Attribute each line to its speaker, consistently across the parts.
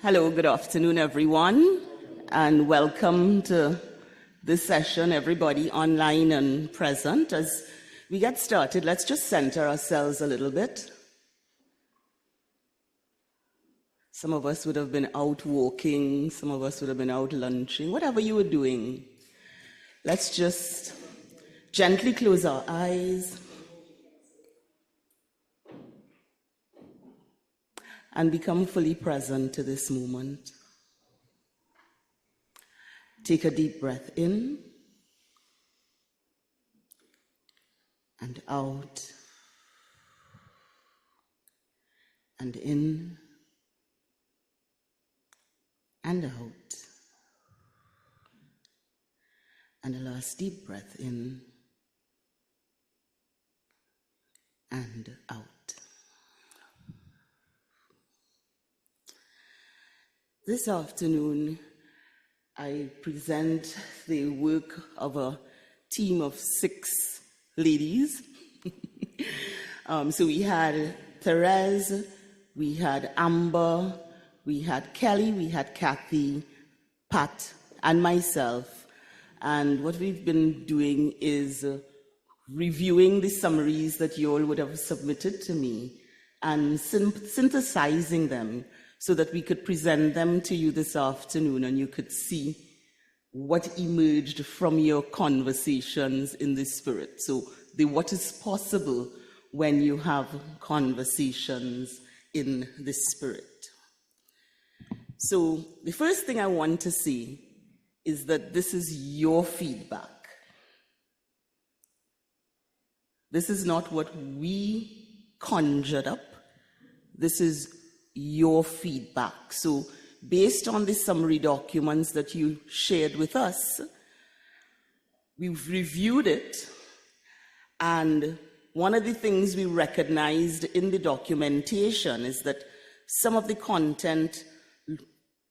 Speaker 1: Hello, good afternoon, everyone, and welcome to this session, everybody online and present. As we get started, let's just center ourselves a little bit. Some of us would have been out walking, some of us would have been out lunching, whatever you were doing. Let's just gently close our eyes and become fully present to this moment. Take a deep breath in and out and in and out. And a last deep breath in and out. This afternoon, I present the work of a team of 6 ladies. So we had Therese, we had Amber, we had Kelly, we had Kathy, Pat, and myself. And what we've been doing is reviewing the summaries that you all would have submitted to me and synthesizing them so that we could present them to you this afternoon and you could see what emerged from your conversations in the spirit. So what is possible when you have conversations in the spirit. So the first thing I want to say is that this is your feedback. This is not what we conjured up. This is your feedback. So based on the summary documents that you shared with us, we've reviewed it, and one of the things we recognized in the documentation is that some of the content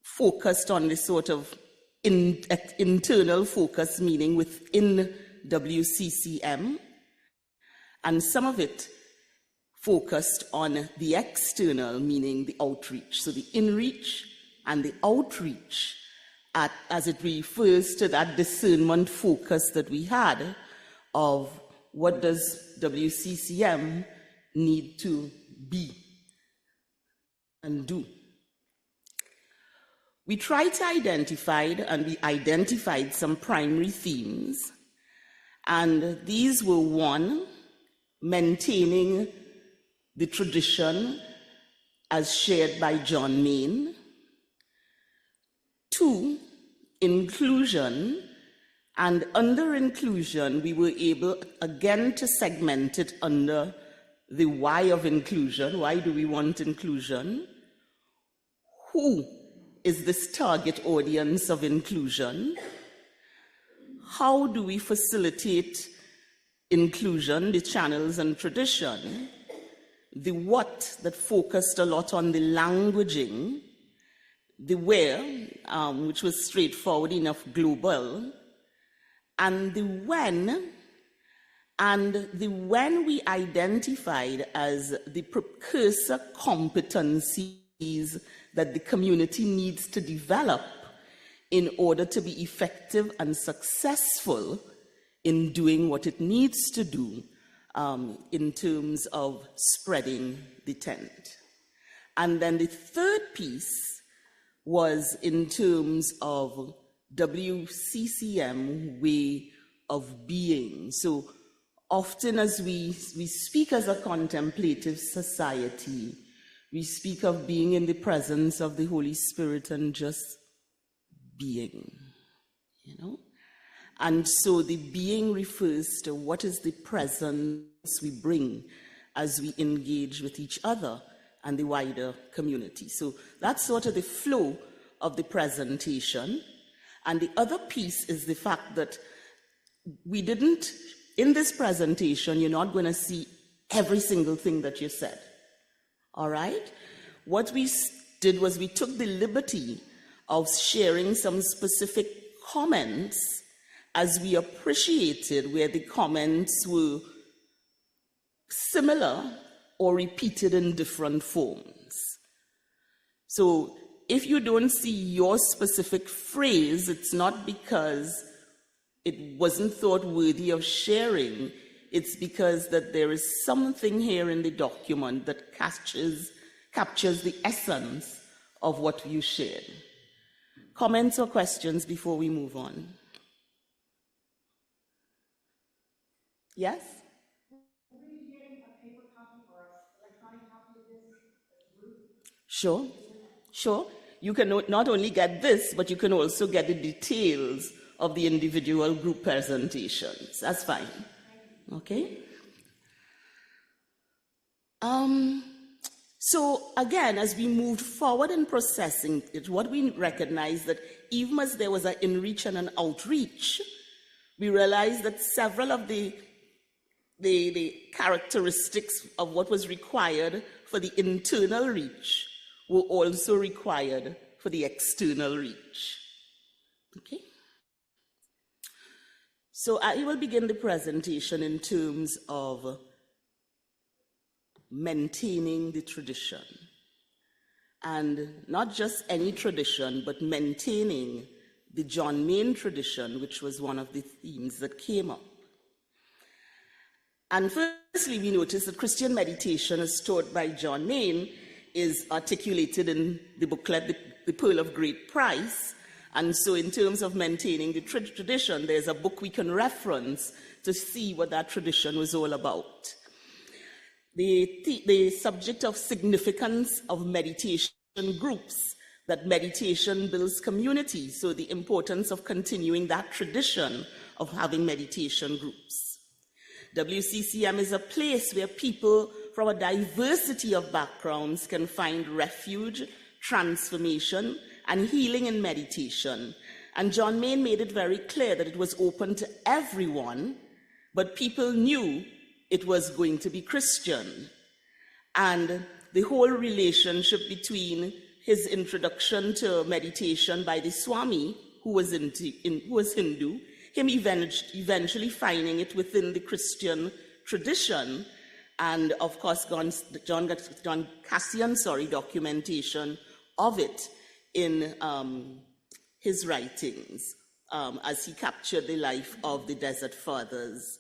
Speaker 1: focused on this sort of internal focus, meaning within WCCM, and some of it focused on the external, meaning the outreach. So the inreach and the outreach, as it refers to that discernment focus that we had of what does WCCM need to be and do. We tried to identify, and we identified some primary themes, and these were: 1, maintaining the tradition as shared by John Main; 2, inclusion, and under inclusion, we were able again to segment it under the why of inclusion. Why do we want inclusion? Who is this target audience of inclusion? How do we facilitate inclusion, the channels and tradition? The what, that focused a lot on the languaging; the where, which was straightforward enough, global; and the when. And the when we identified as the precursor competencies that the community needs to develop in order to be effective and successful in doing what it needs to do in terms of spreading the tent. And then the third piece was in terms of WCCM way of being. So often as we speak as a contemplative society, we speak of being in the presence of the Holy Spirit and just being, you know? And so the being refers to what is the presence we bring as we engage with each other and the wider community. So that's sort of the flow of the presentation. And the other piece is the fact that we didn't, in this presentation, you're not going to see every single thing that you said. All right? What we did was we took the liberty of sharing some specific comments as we appreciated where the comments were similar or repeated in different forms. So if you don't see your specific phrase, it's not because it wasn't thought worthy of sharing. It's because that there is something here in the document that captures the essence of what you shared. Comments or questions before we move on? Yes? Sure, sure. You can not only get this, but you can also get the details of the individual group presentations. That's fine. Okay? So again, as we moved forward in processing it, what we recognized that even as there was an in-reach and an outreach, we realized that several of the characteristics of what was required for the internal reach were also required for the external reach. Okay? So I will begin the presentation in terms of maintaining the tradition. And not just any tradition, but maintaining the John Main tradition, which was one of the themes that came up. And firstly, we notice that Christian meditation as taught by John Main is articulated in the booklet, The Pearl of Great Price. And so in terms of maintaining the tradition, there's a book we can reference to see what that tradition was all about. The subject of significance of meditation groups, that meditation builds community, so the importance of continuing that tradition of having meditation groups. WCCM is a place where people from a diversity of backgrounds can find refuge, transformation, and healing in meditation. And John Main made it very clear that it was open to everyone, but people knew it was going to be Christian. And the whole relationship between his introduction to meditation by the Swami, who was Hindu, him eventually finding it within the Christian tradition, and of course John Cassian's documentation of it in his writings as he captured the life of the Desert Fathers.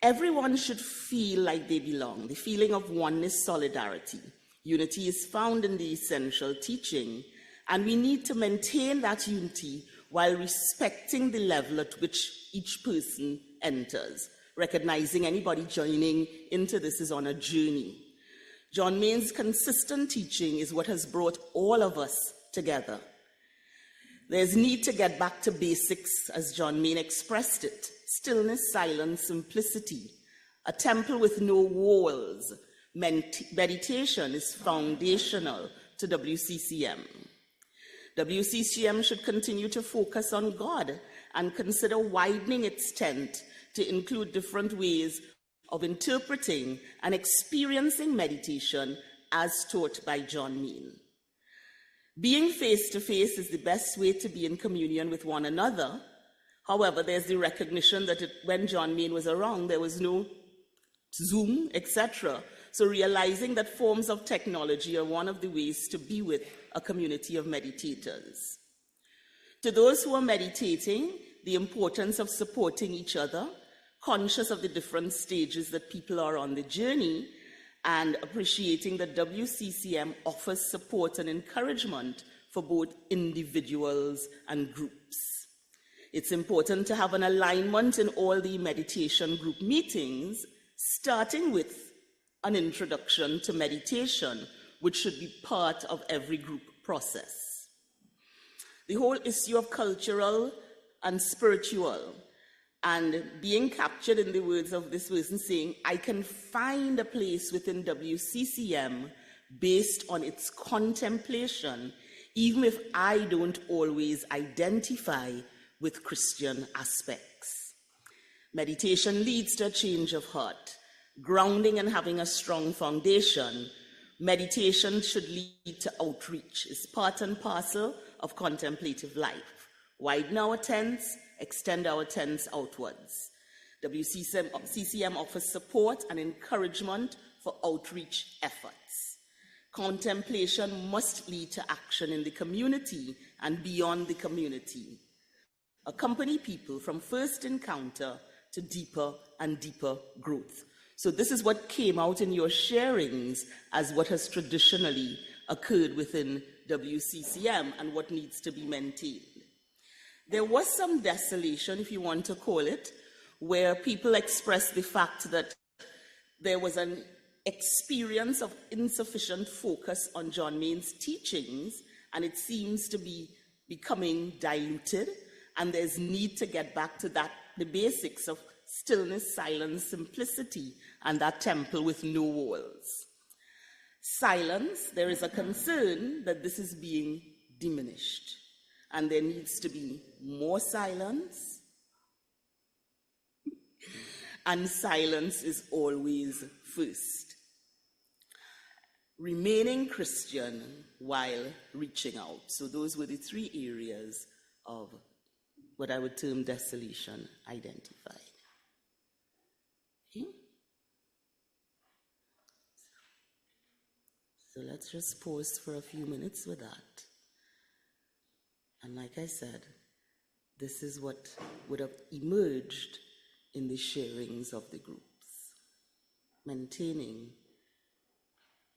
Speaker 1: Everyone should feel like they belong. The feeling of oneness, solidarity. Unity is found in the essential teaching, and we need to maintain that unity while respecting the level at which each person enters, recognizing anybody joining into this is on a journey. John Main's consistent teaching is what has brought all of us together. There's need to get back to basics, as John Main expressed it. Stillness, silence, simplicity. A temple with no walls. Meditation is foundational to WCCM. WCCM should continue to focus on God and consider widening its tent to include different ways of interpreting and experiencing meditation as taught by John Main. Being face-to-face is the best way to be in communion with one another. However, there's the recognition that when John Main was around, there was no Zoom, etc. So realizing that forms of technology are one of the ways to be with a community of meditators. To those who are meditating, the importance of supporting each other, conscious of the different stages that people are on the journey, and appreciating that WCCM offers support and encouragement for both individuals and groups. It's important to have an alignment in all the meditation group meetings, starting with an introduction to meditation, which should be part of every group process. The whole issue of cultural and spiritual, and being captured in the words of this person saying, I can find a place within WCCM based on its contemplation, even if I don't always identify with Christian aspects. Meditation leads to a change of heart, grounding and having a strong foundation. Meditation should lead to outreach. It's part and parcel of contemplative life. Widen our tents, extend our tents outwards. WCCM offers support and encouragement for outreach efforts. Contemplation must lead to action in the community and beyond the community. Accompany people from first encounter to deeper and deeper growth. So this is what came out in your sharings as what has traditionally occurred within WCCM and what needs to be maintained. There was some desolation, if you want to call it, where people expressed the fact that there was an experience of insufficient focus on John Mayne's teachings, and it seems to be becoming diluted, and there's need to get back to that, the basics of stillness, silence, simplicity, and that temple with no walls. Silence, there is a concern that this is being diminished, and there needs to be more silence, and silence is always first. Remaining Christian while reaching out. So those were the three areas of what I would term desolation identified. Okay? So let's just pause for a few minutes with that. And like I said, this is what would have emerged in the sharings of the groups, maintaining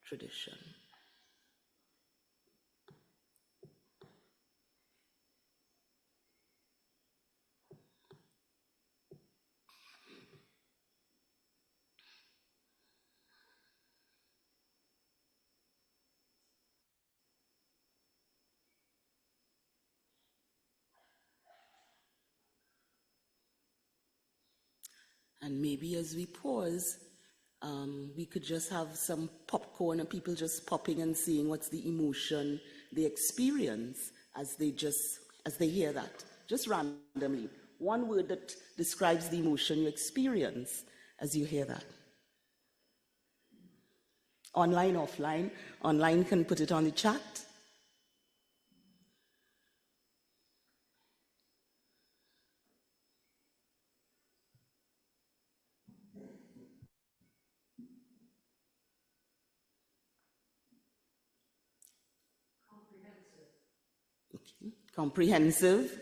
Speaker 1: tradition. And maybe as we pause, we could just have some popcorn and people just popping and seeing what's the emotion they experience as they hear that, just randomly. One word that describes the emotion you experience as you hear that. Online, offline. Online can put it on the chat. Okay. Comprehensive.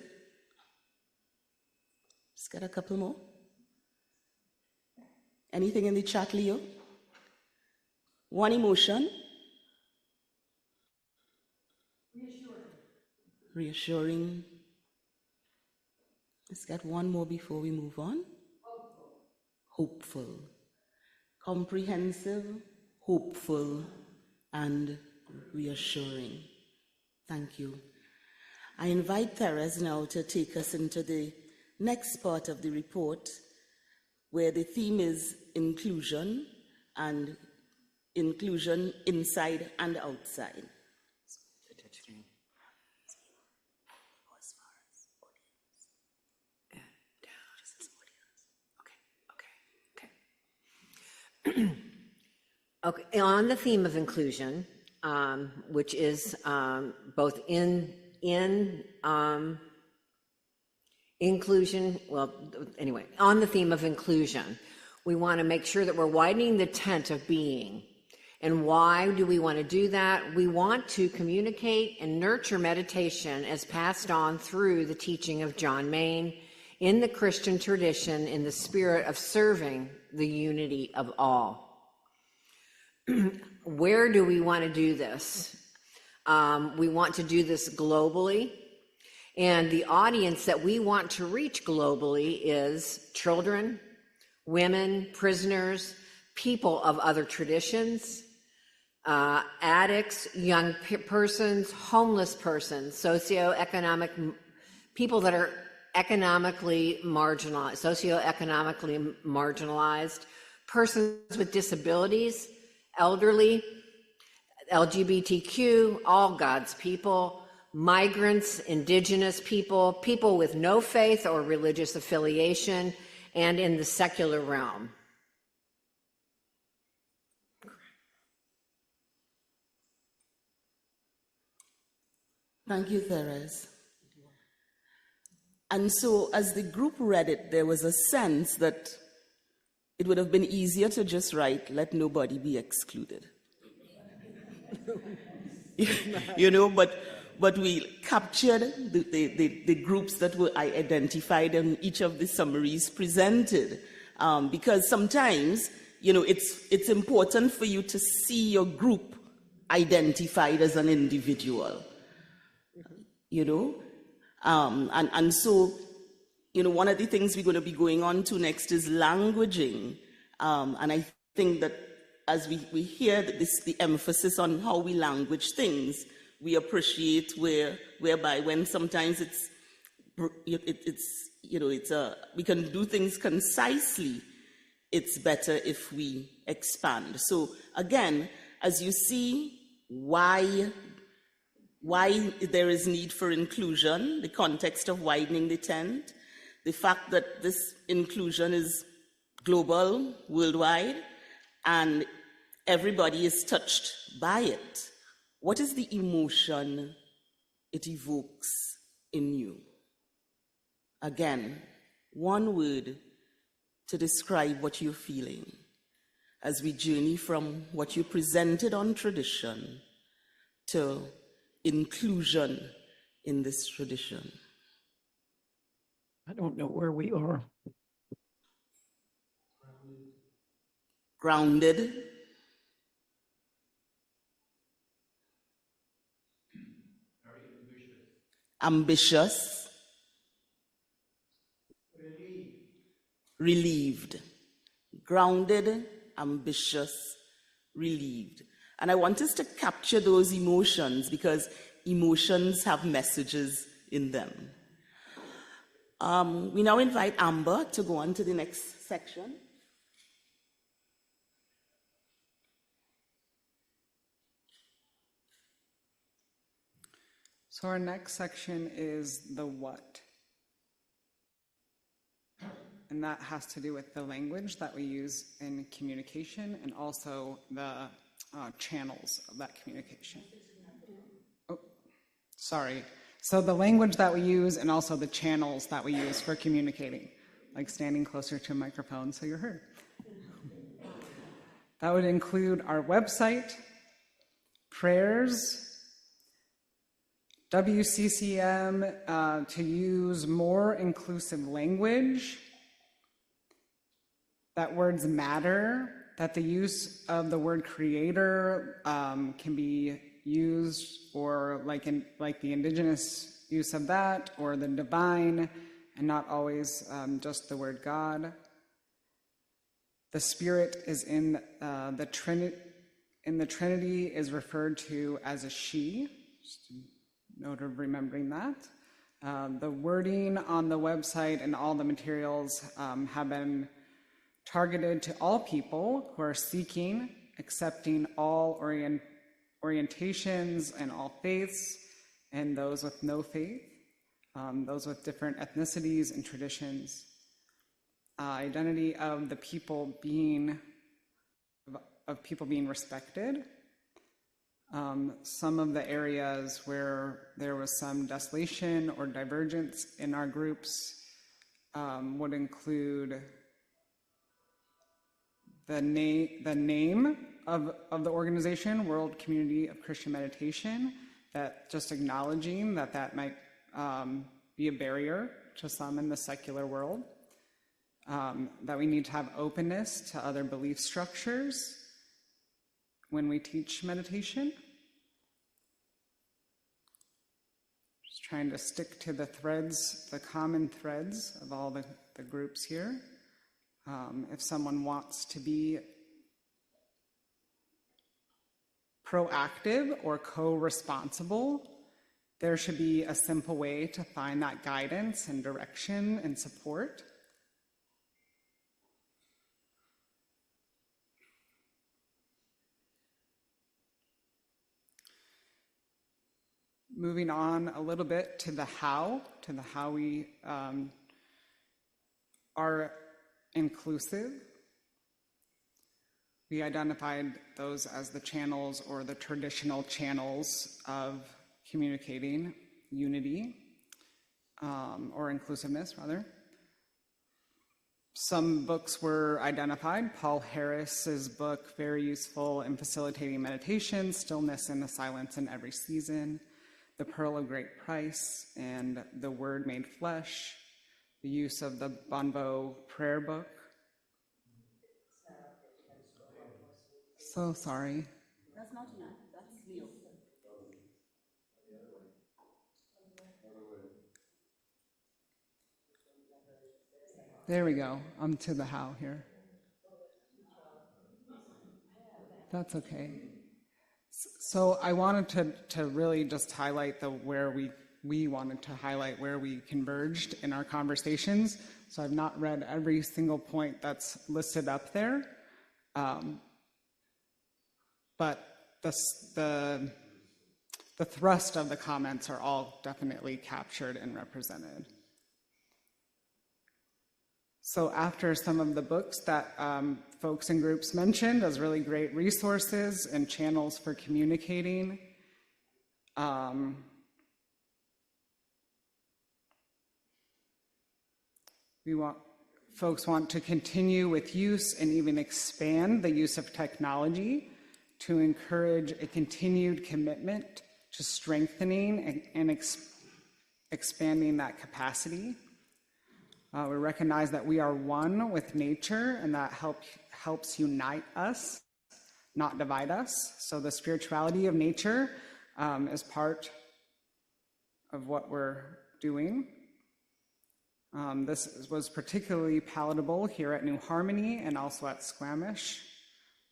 Speaker 1: Just get a couple more. Anything in the chat, Leo? One emotion. Reassuring. Let's get one more before we move on. Hopeful. Comprehensive, hopeful, and reassuring. Thank you. I invite Therese now to take us into the next part of the report, where the theme is inclusion, and inclusion inside and outside.
Speaker 2: Okay, on the theme of inclusion, which is both in inclusion, well, anyway, on the theme of inclusion, we want to make sure that we're widening the tent of being. And why do we want to do that? We want to communicate and nurture meditation as passed on through the teaching of John Mayne in the Christian tradition in the spirit of serving the unity of all. Where do we want to do this? We want to do this globally, and the audience that we want to reach globally is children, women, prisoners, people of other traditions, addicts, young persons, homeless persons, socioeconomic people that are economically marginalized, persons with disabilities, elderly, LGBTQ, all God's people, migrants, indigenous people, people with no faith or religious affiliation, and in the secular realm.
Speaker 1: Thank you, Therese. And so as the group read it, there was a sense that it would have been easier to just write, let nobody be excluded. You know, but we captured the groups that were identified in each of the summaries presented. Because sometimes, you know, it's important for you to see your group identified as an individual, you know. And so, you know, one of the things we're going to be going on to next is languaging. And I think that as we hear the emphasis on how we language things, we appreciate whereby when sometimes we can do things concisely, it's better if we expand. So again, as you see why there is need for inclusion, the context of widening the tent, the fact that this inclusion is global, worldwide, and everybody is touched by it. What is the emotion it evokes in you? Again, one word to describe what you're feeling as we journey from what you presented on tradition to inclusion in this tradition.
Speaker 3: I don't know where we are.
Speaker 1: Grounded. Ambitious. Relieved. Grounded, ambitious, relieved. And I want us to capture those emotions because emotions have messages in them. We now invite Amber to go on to the next section.
Speaker 4: So our next section is the what. And that has to do with the language that we use in communication and also the channels of that communication. Oh, sorry. So the language that we use and also the channels that we use for communicating, like standing closer to a microphone so you're heard. That would include our website, prayers, WCCM to use more inclusive language, that words matter, that the use of the word creator can be used or like the indigenous use of that, or the divine, and not always just the word God. The Spirit is in the Trinity. In the Trinity is referred to as a she. Just a note of remembering that. The wording on the website and all the materials have been targeted to all people who are seeking, accepting all orientations and all faiths, and those with no faith, those with different ethnicities and traditions. Identity of the people being respected. Some of the areas where there was some desolation or divergence in our groups would include the name of the organization, World Community of Christian Meditation, that just acknowledging that might be a barrier to some in the secular world, that we need to have openness to other belief structures when we teach meditation. Just trying to stick to the threads, the common threads of all the groups here. If someone wants to be proactive or co-responsible, there should be a simple way to find that guidance and direction and support. Moving on a little bit to the how we are inclusive. We identified those as the channels or the traditional channels of communicating unity. or inclusiveness, rather. Some books were identified. Paul Harris's book, very useful in facilitating meditation, Stillness and the Silence in Every Season, The Pearl of Great Price, and The Word Made Flesh, the use of the Bonbo prayer book. So sorry.
Speaker 1: That's not you, that's Leo.
Speaker 4: There we go. I'm to the how here. That's okay. So I wanted to really just highlight where we wanted to highlight where we converged in our conversations. So I've not read every single point that's listed up there. But the thrust of the comments are all definitely captured and represented. So after some of the books that folks and groups mentioned as really great resources and channels for communicating, folks want to continue with use and even expand the use of technology to encourage a continued commitment to strengthening and expanding that capacity. We recognize that we are one with nature, and that helps unite us, not divide us. So the spirituality of nature is part of what we're doing. This was particularly palatable here at New Harmony and also at Squamish.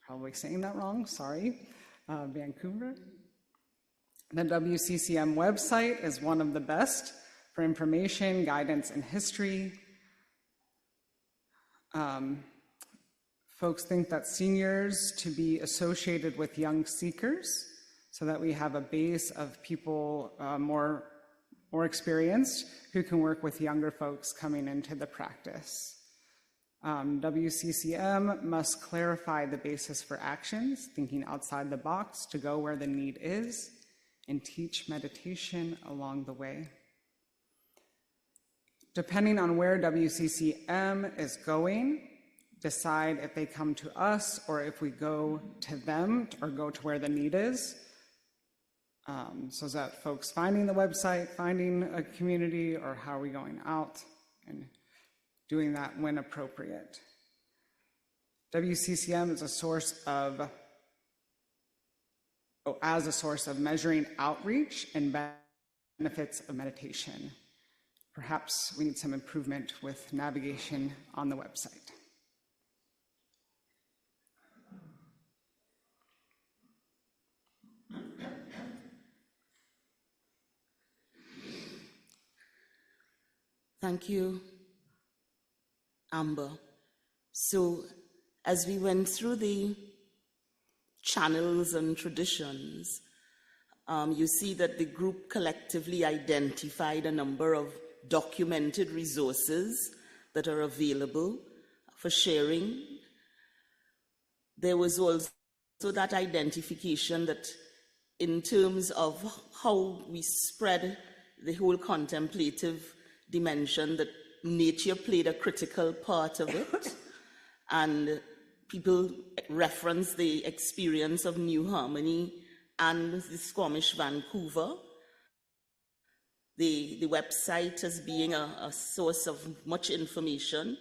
Speaker 4: Probably saying that wrong, sorry. Vancouver. The WCCM website is one of the best for information, guidance, and history. Folks think that seniors to be associated with young seekers so that we have a base of people more experienced who can work with younger folks coming into the practice. WCCM must clarify the basis for actions, thinking outside the box to go where the need is, and teach meditation along the way. Depending on where WCCM is going, decide if they come to us or if we go to them or go to where the need is. So is that folks finding the website, finding a community, or how are we going out and doing that when appropriate? WCCM is as a source of measuring outreach and benefits of meditation. Perhaps we need some improvement with navigation on the website.
Speaker 1: Thank you, Amber. So as we went through the channels and traditions, you see that the group collectively identified a number of documented resources that are available for sharing. There was also that identification that in terms of how we spread the whole contemplative dimension, that nature played a critical part of it. And people reference the experience of New Harmony and the Squamish Vancouver. The website as being a source of much information.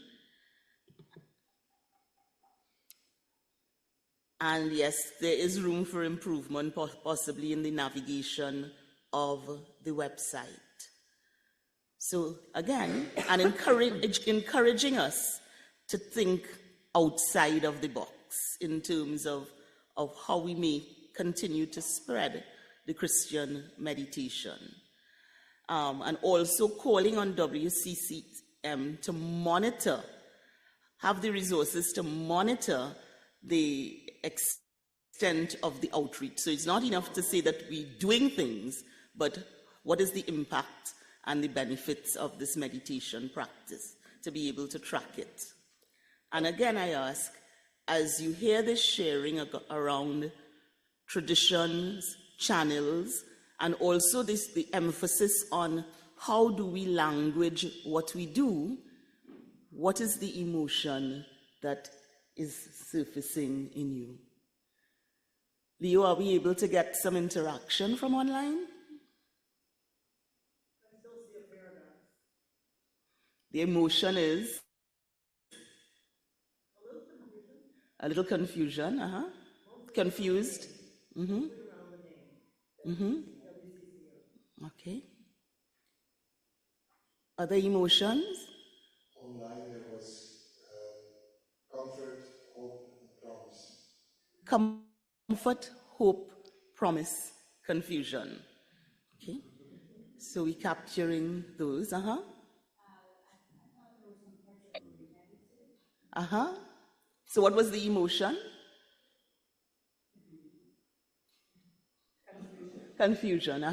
Speaker 1: And yes, there is room for improvement, possibly in the navigation of the website. So again, and encouraging us to think outside of the box in terms of how we may continue to spread the Christian meditation. And also calling on WCCM to monitor, have the resources to monitor the extent of the outreach. So it's not enough to say that we're doing things, but what is the impact and the benefits of this meditation practice, to be able to track it. And again, I ask, as you hear this sharing around traditions, channels, and also the emphasis on how do we language what we do? What is the emotion that is surfacing in you? Leo, are we able to get some interaction from online? The emotion is a little confusion, confused. Okay. Other emotions?
Speaker 5: Online there was comfort, hope, and promise.
Speaker 1: Comfort, hope, promise, confusion. Okay. So we're capturing those. So what was the emotion? Confusion.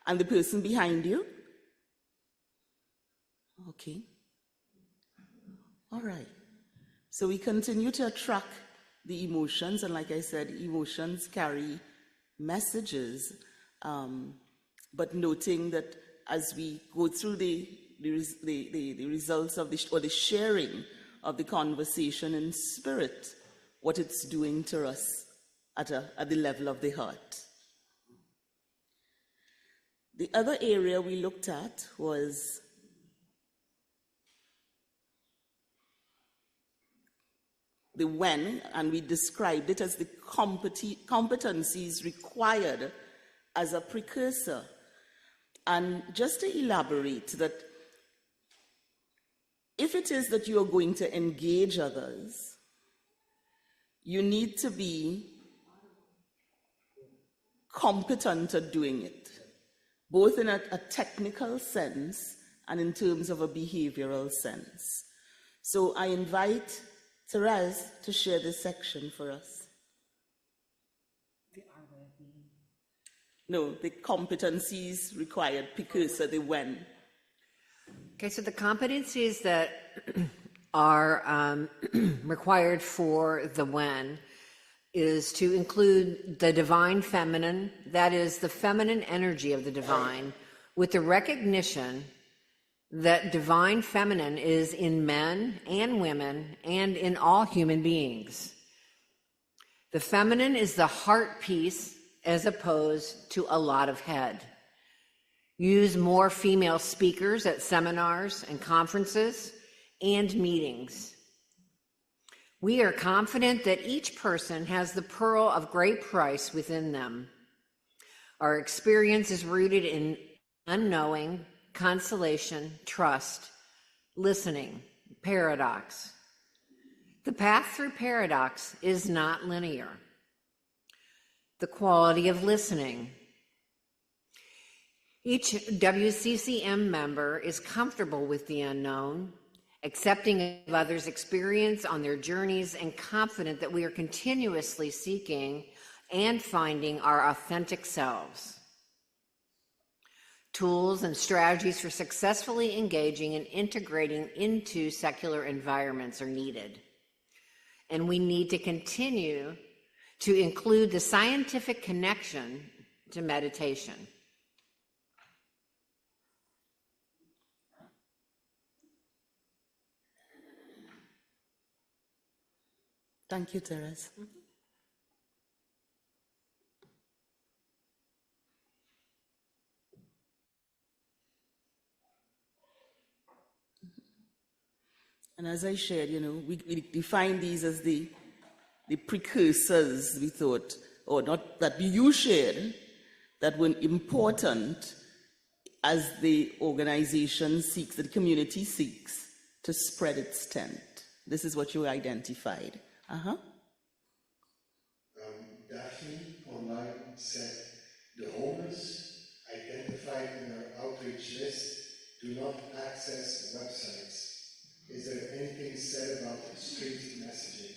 Speaker 1: And the person behind you? Okay. All right. So we continue to track the emotions, and like I said, emotions carry messages, but noting that as we go through the results of the sharing of the conversation in spirit, what it's doing to us at the level of the heart. The other area we looked at was the when, and we described it as the competencies required as a precursor. And just to elaborate that if it is that you are going to engage others, you need to be competent at doing it, both in a technical sense and in terms of a behavioral sense. So I invite Therese to share this section for us.
Speaker 2: The R way of being.
Speaker 1: No, the competencies required, precursor, the when.
Speaker 2: Okay, so the competencies that are required for the when is to include the divine feminine, that is the feminine energy of the divine, with the recognition that divine feminine is in men and women and in all human beings. The feminine is the heart piece as opposed to a lot of head. Use more female speakers at seminars and conferences and meetings. We are confident that each person has the pearl of great price within them. Our experience is rooted in unknowing, consolation, trust, listening, paradox. The path through paradox is not linear. The quality of listening. Each WCCM member is comfortable with the unknown, accepting of others' experience on their journeys, and confident that we are continuously seeking and finding our authentic selves. Tools and strategies for successfully engaging and integrating into secular environments are needed. And we need to continue to include the scientific connection to meditation.
Speaker 1: Thank you, Therese. And as I shared, we define these as the precursors, we thought, or not that you shared, that were important as the organization seeks, the community seeks to spread its tent. This is what you identified.
Speaker 5: Daphne online said the homeless identified in our outreach list do not access websites. Is there anything said about street messaging?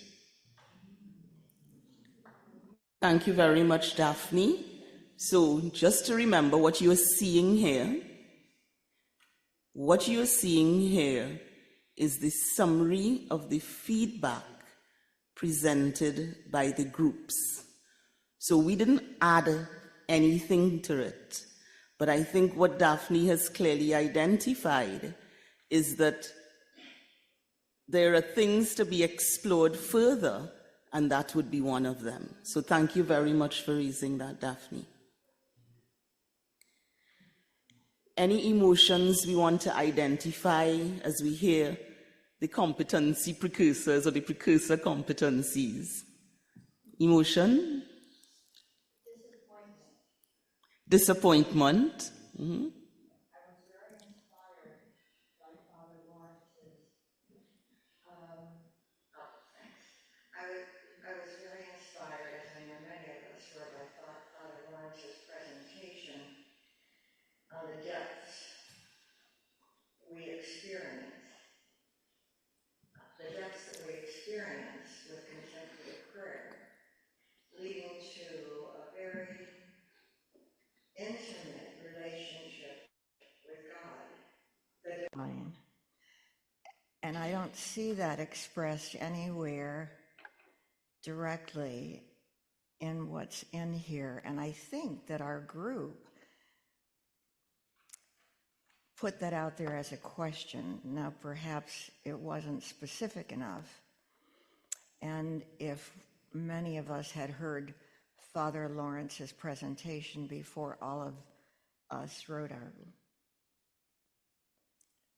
Speaker 1: Thank you very much, Daphne. So just to remember what you are seeing here, is the summary of the feedback presented by the groups. So we didn't add anything to it, But I think what Daphne has clearly identified is that there are things to be explored further, and that would be one of them. So thank you very much for raising that, Daphne. Any emotions we want to identify as we hear the competency precursors or the precursor competencies? Emotion? Disappointment. Mm-hmm.
Speaker 6: I was very inspired, as I know many of us were, by Father Lawrence's presentation on the depths we experience, with contemplative prayer, leading to a very intimate relationship with God. The divine. And I don't see that expressed anywhere directly in what's in here. And I think that our group put that out there as a question. Now, perhaps it wasn't specific enough. And if many of us had heard Father Lawrence's presentation before all of us wrote our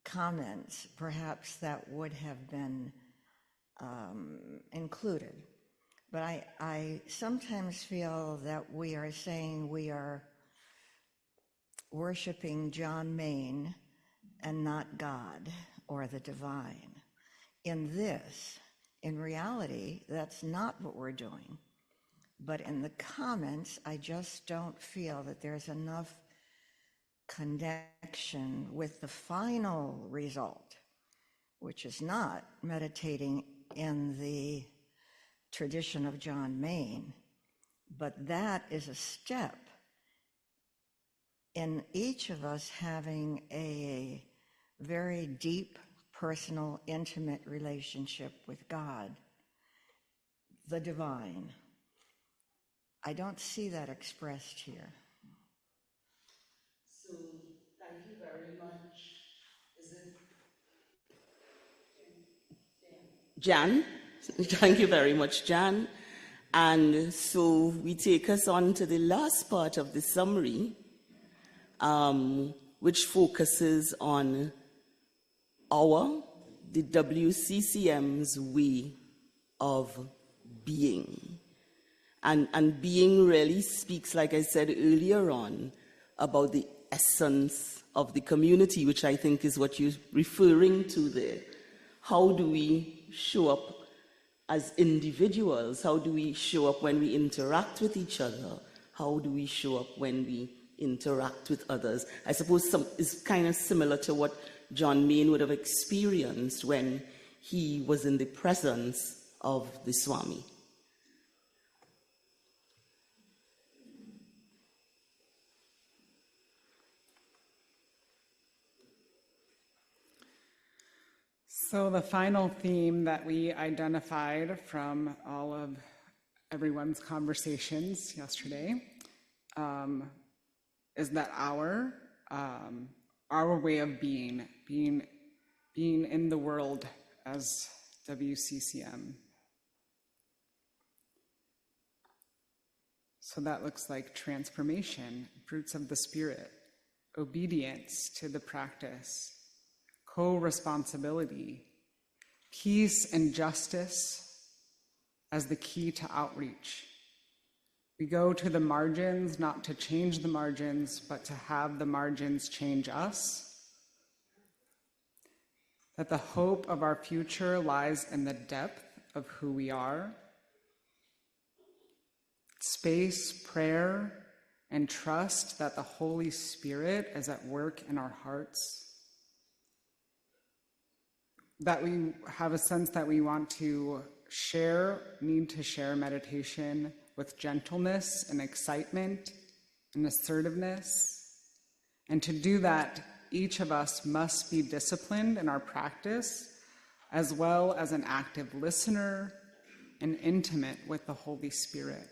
Speaker 6: comments, perhaps that would have been included. But I sometimes feel that we are saying we are worshiping John Main and not God or the divine. In reality, that's not what we're doing. But in the comments, I just don't feel that there's enough connection with the final result, which is not meditating in the tradition of John Main, but that is a step in each of us having a very deep, personal, intimate relationship with God, the divine. I don't see that expressed here.
Speaker 1: So, thank you very much. Is it Jan? Thank you very much, Jan. And so we take us on to the last part of the summary, which focuses on the WCCM's way of being. And being really speaks, like I said earlier on, about the essence of the community, which I think is what you're referring to there. How do we show up as individuals? How do we show up when we interact with each other? How do we show up when we interact with others? I suppose is kind of similar to what John Main would have experienced when he was in the presence of the Swami.
Speaker 4: So the final theme that we identified from all of everyone's conversations yesterday is that our way of being in the world as WCCM. So that looks like transformation, fruits of the Spirit, obedience to the practice, co-responsibility, peace and justice as the key to outreach. We go to the margins, not to change the margins, but to have the margins change us. That the hope of our future lies in the depth of who we are. Space, prayer, and trust that the Holy Spirit is at work in our hearts. That we have a sense that we want to need to share meditation with gentleness and excitement and assertiveness. And to do that, each of us must be disciplined in our practice, as well as an active listener and intimate with the Holy Spirit.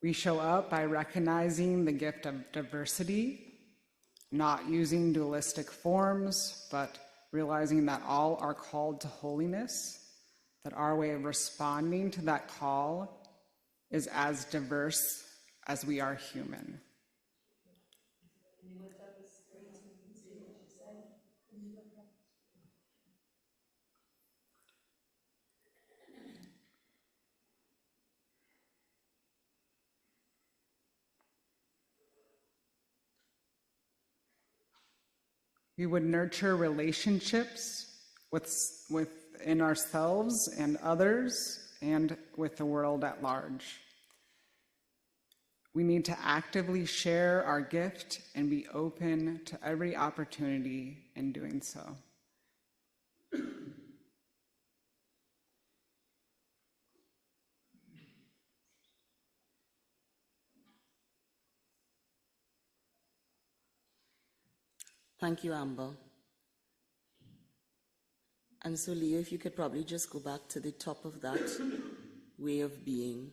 Speaker 4: We show up by recognizing the gift of diversity, not using dualistic forms, but realizing that all are called to holiness, that our way of responding to that call is as diverse as we are human. We would nurture relationships within ourselves and others and with the world at large. We need to actively share our gift and be open to every opportunity in doing so.
Speaker 1: Thank you, Amber. And so, Leo, if you could probably just go back to the top of that way of being.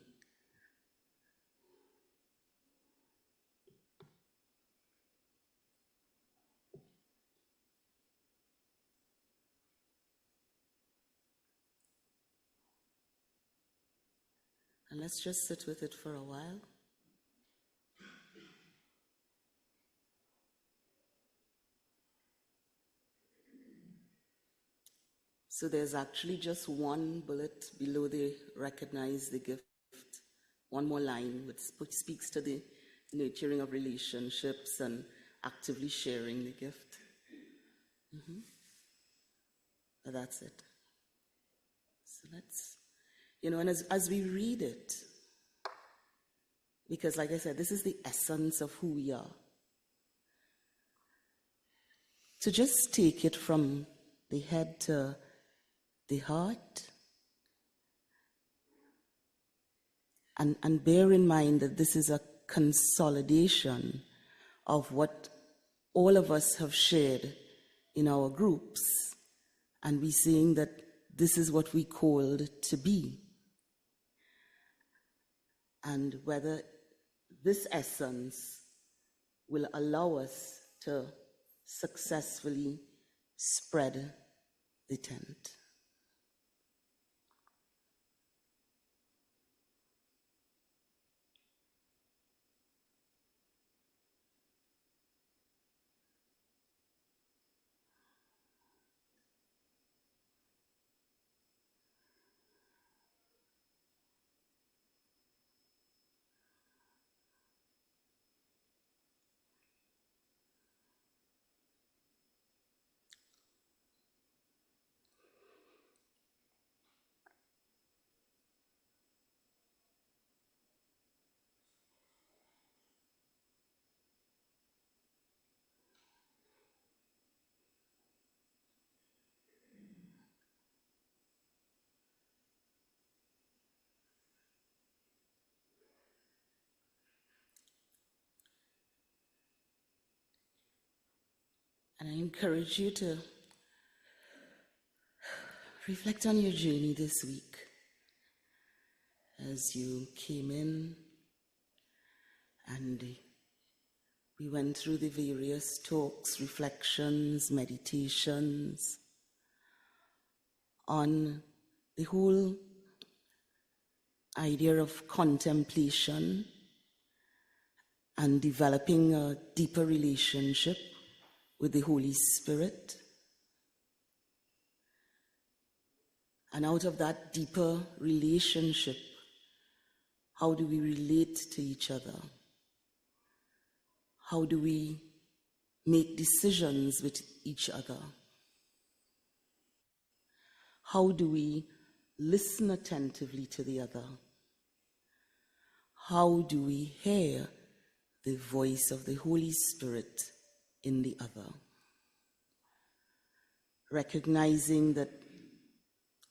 Speaker 1: And let's just sit with it for a while. So there's actually just one bullet below the recognize the gift, one more line which speaks to the nurturing of relationships and actively sharing the gift. That's it. So let's, and as we read it, because like I said, this is the essence of who we are. So just take it from the head to the heart, and bear in mind that this is a consolidation of what all of us have shared in our groups, and we're saying that this is what we called to be. And whether this essence will allow us to successfully spread the tent. And I encourage you to reflect on your journey this week as you came in and we went through the various talks, reflections, meditations on the whole idea of contemplation and developing a deeper relationship with the Holy Spirit. And out of that deeper relationship, how do we relate to each other? How do we make decisions with each other? How do we listen attentively to the other? How do we hear the voice of the Holy Spirit in the other? Recognizing that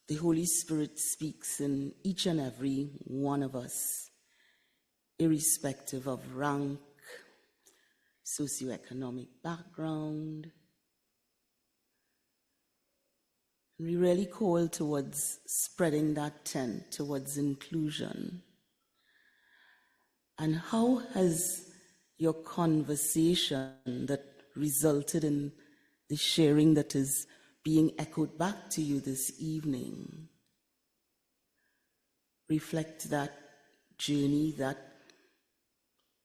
Speaker 1: the Holy Spirit speaks in each and every one of us, irrespective of rank, socioeconomic background. We really call towards spreading that tent, towards inclusion. And how has your conversation that resulted in the sharing that is being echoed back to you this evening reflect that journey, that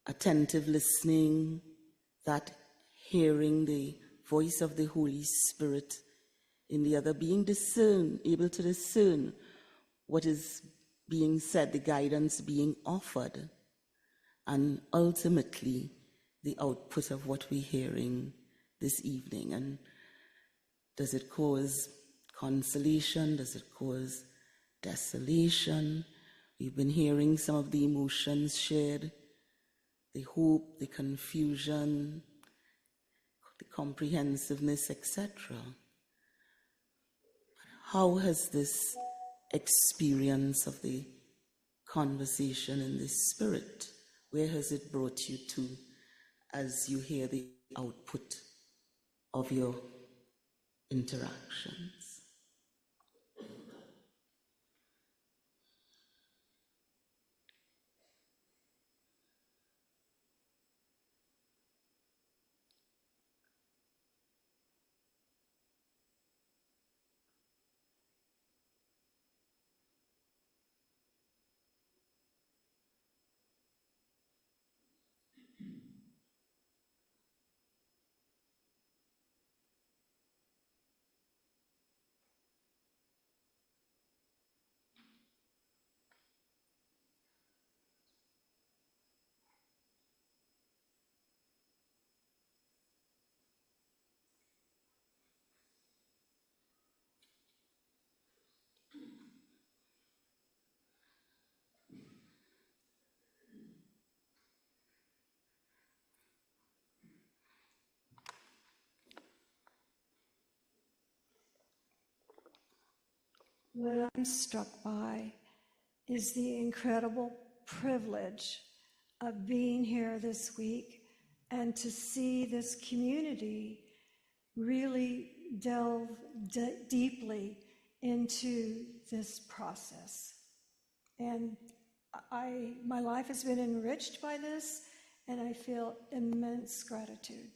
Speaker 1: attentive listening, that hearing the voice of the Holy Spirit in the other, being able to discern what is being said, the guidance being offered, and ultimately the output of what we're hearing this evening. And does it cause consolation? Does it cause desolation? We've been hearing some of the emotions shared, the hope, the confusion, the comprehensiveness, etc. How has this experience of the conversation in the spirit, where has it brought you to as you hear the output of your interactions?
Speaker 7: What I'm struck by is the incredible privilege of being here this week and to see this community really delve deeply into this process. And my life has been enriched by this, and I feel immense gratitude.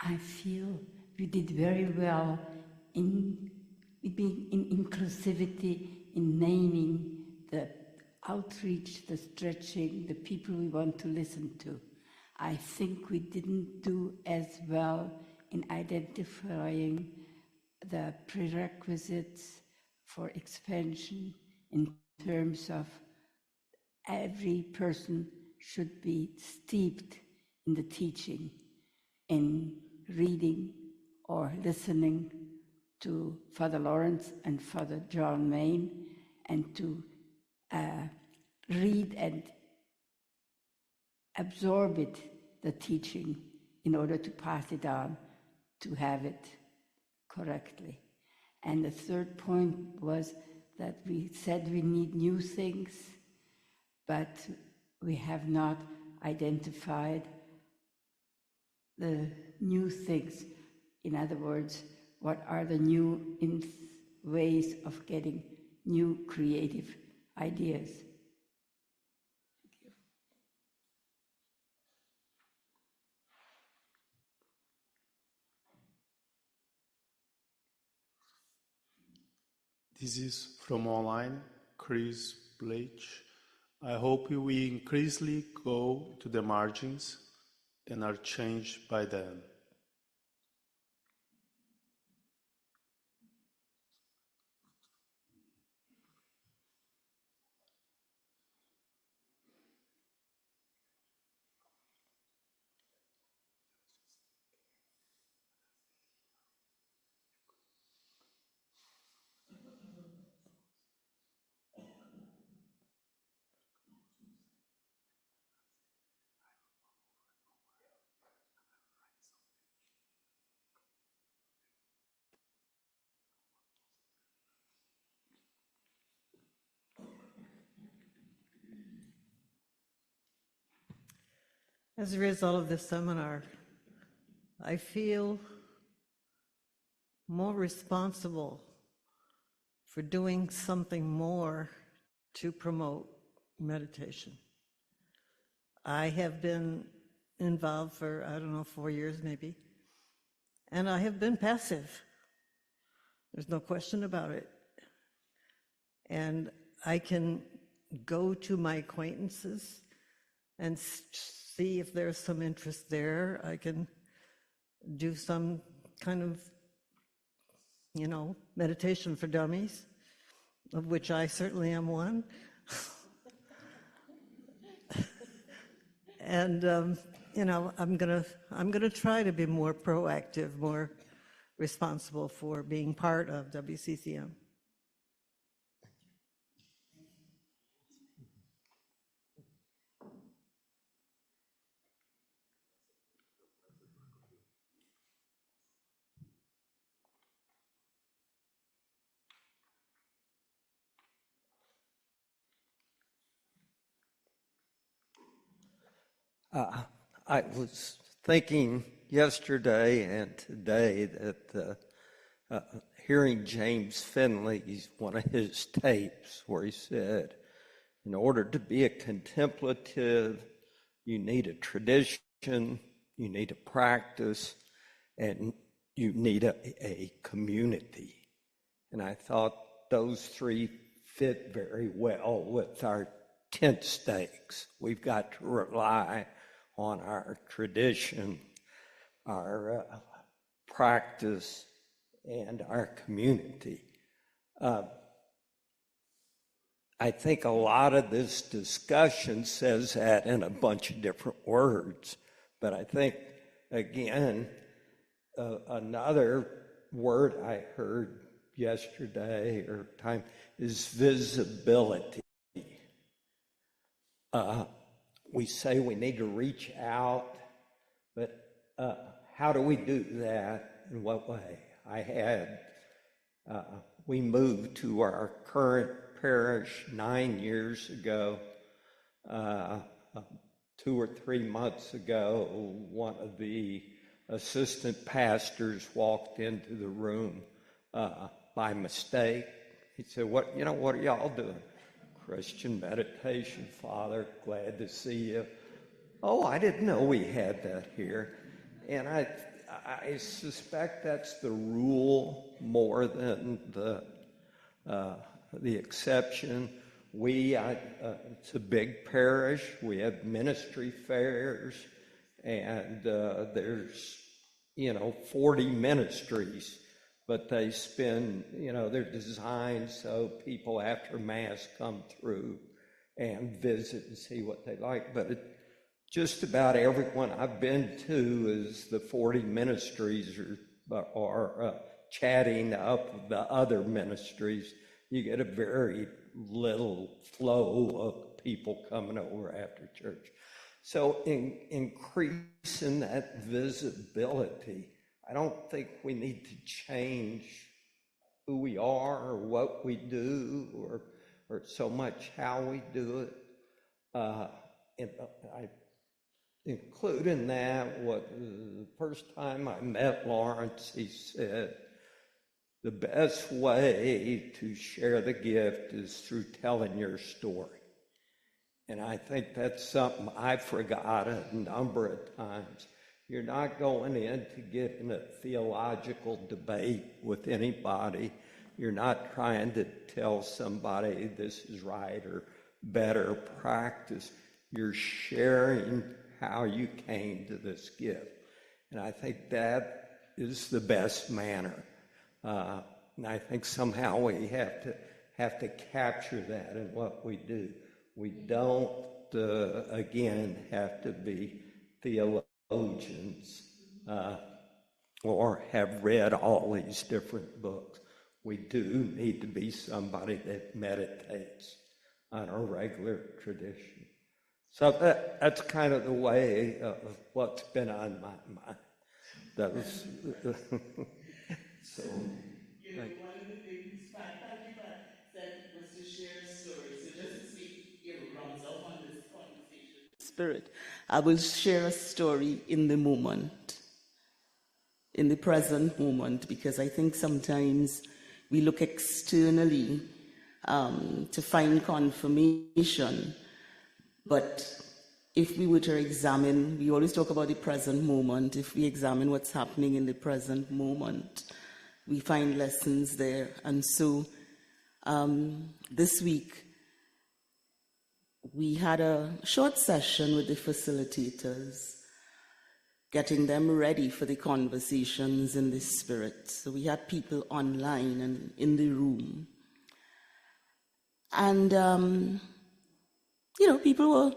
Speaker 3: I feel we did very well in being in inclusivity, in naming the outreach, the stretching, the people we want to listen to. I think we didn't do as well in identifying the prerequisites for expansion in terms of every person should be steeped in the teaching, in reading or listening to Father Lawrence and Father John Main, and to read and absorb it, the teaching, in order to pass it on, to have it correctly. And the third point was that we said we need new things, but we have not identified the new things. In other words, what are the new ways of getting new creative ideas?
Speaker 8: This is from online, Chris Bleach. I hope we increasingly go to the margins and are changed by them.
Speaker 9: As a result of this seminar, I feel more responsible for doing something more to promote meditation. I have been involved for, 4 years maybe, and I have been passive. There's no question about it. And I can go to my acquaintances and see if there's some interest there. I can do some kind of, meditation for dummies, of which I certainly am one. And I'm gonna try to be more proactive, more responsible for being part of WCCM.
Speaker 10: I was thinking yesterday and today that hearing James Finley's one of his tapes where he said, in order to be a contemplative, you need a tradition, you need a practice, and you need a community. And I thought those three fit very well with our tent stakes. We've got to rely on our tradition, our practice, and our community. I think a lot of this discussion says that in a bunch of different words, but I think, again, another word I heard yesterday or time is visibility. We say we need to reach out, but how do we do that? In what way? We moved to our current parish 9 years ago. 2 or 3 months ago, one of the assistant pastors walked into the room by mistake. He said, what are y'all doing? Christian meditation, Father, glad to see you. Oh, I didn't know we had that here. And I suspect that's the rule more than the exception. It's a big parish. We have ministry fairs, and there's 40 ministries. But they spend, they're designed so people after Mass come through and visit and see what they like. But just about everyone I've been to is the 40 ministries are chatting up the other ministries. You get a very little flow of people coming over after church. So increasing that visibility, I don't think we need to change who we are or what we do or so much how we do it. And I include in that what the first time I met Lawrence, he said, the best way to share the gift is through telling your story. And I think that's something I've forgotten a number of times. You're not going in to get in a theological debate with anybody. You're not trying to tell somebody this is right or better practice. You're sharing how you came to this gift. And I think that is the best manner. And I think somehow we have to capture that in what we do. We don't, again, have to be theologians or have read all these different books. We do need to be somebody that meditates on a regular tradition. So that's kind of the way of what's been on my mind. That was so.
Speaker 1: One of the things Pat said was to share a story. So just as we rounds off on this conversation, Spirit, I will share a story in the moment, in the present moment, because I think sometimes we look externally to find confirmation, but if we were to examine, we always talk about the present moment. If we examine what's happening in the present moment, we find lessons there. And so this week, we had a short session with the facilitators, getting them ready for the conversations in the Spirit. So we had people online and in the room. And, people were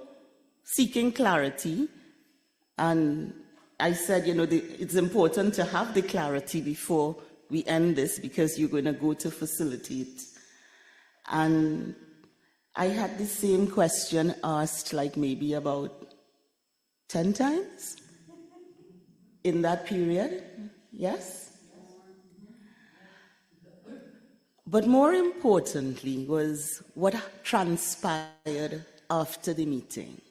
Speaker 1: seeking clarity. And I said, it's important to have the clarity before we end this, because you're going to go to facilitate. And I had the same question asked like maybe about 10 times in that period. Yes? But more importantly was what transpired after the meeting.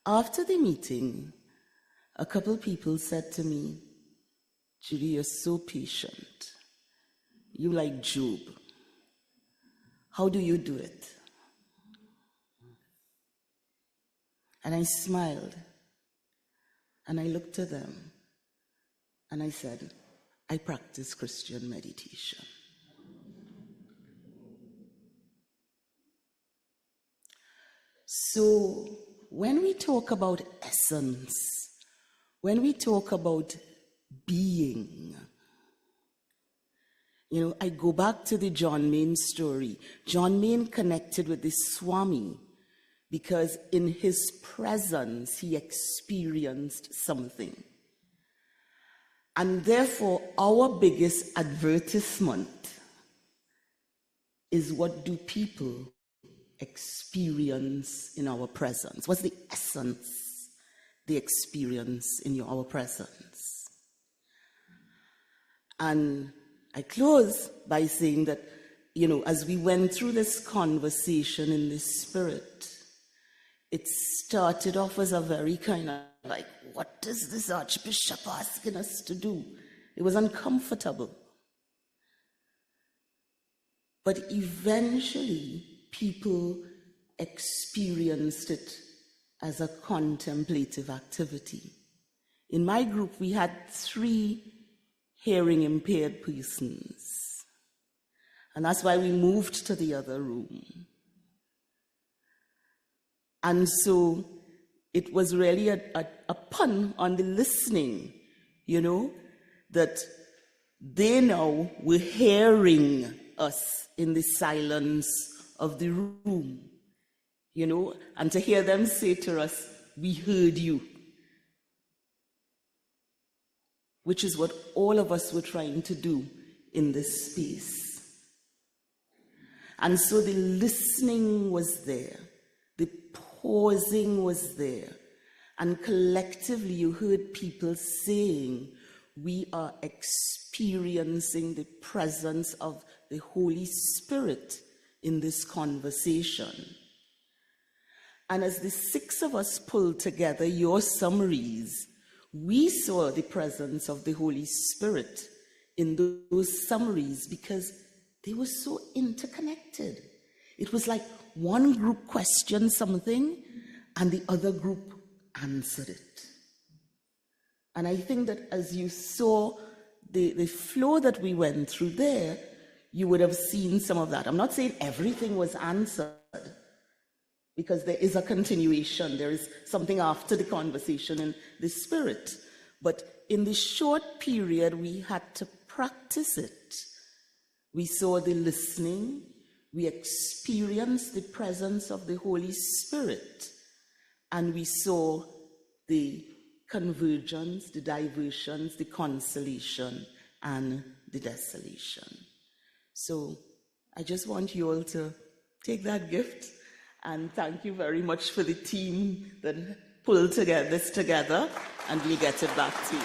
Speaker 1: After the meeting, a couple people said to me, "Judy, you're so patient. You like Job. How do you do it?" And I smiled, and I looked at them, and I said, "I practice Christian meditation." So when we talk about essence, when we talk about being, I go back to the John Main story. John Main connected with the Swami because in his presence he experienced something. And therefore, our biggest advertisement is, what do people experience in our presence? What's the essence they experience in our presence? And I close by saying that, as we went through this conversation in the Spirit, it started off as a very kind of like, what is this Archbishop asking us to do? It was uncomfortable. But eventually, people experienced it as a contemplative activity. In my group, we had 3 hearing impaired persons. And that's why we moved to the other room. And so it was really a pun on the listening, that they now were hearing us in the silence of the room, and to hear them say to us, "We heard you," which is what all of us were trying to do in this space. And so the listening was there, the pausing was there, and collectively you heard people saying, we are experiencing the presence of the Holy Spirit in this conversation. And as the 6 of us pulled together your summaries, we saw the presence of the Holy Spirit in those summaries because they were so interconnected. It was like one group questioned something and the other group answered it. And I think that as you saw the flow that we went through there, you would have seen some of that. I'm not saying everything was answered, because there is a continuation. There is something after the conversation in the spirit. But in the short period, we had to practice it. We saw the listening. We experienced the presence of the Holy Spirit. And we saw the convergence, the diversions, the consolation, and the desolation. So I just want you all to take that gift, and thank you very much for the team that pulled this together, and we'll get it back to you.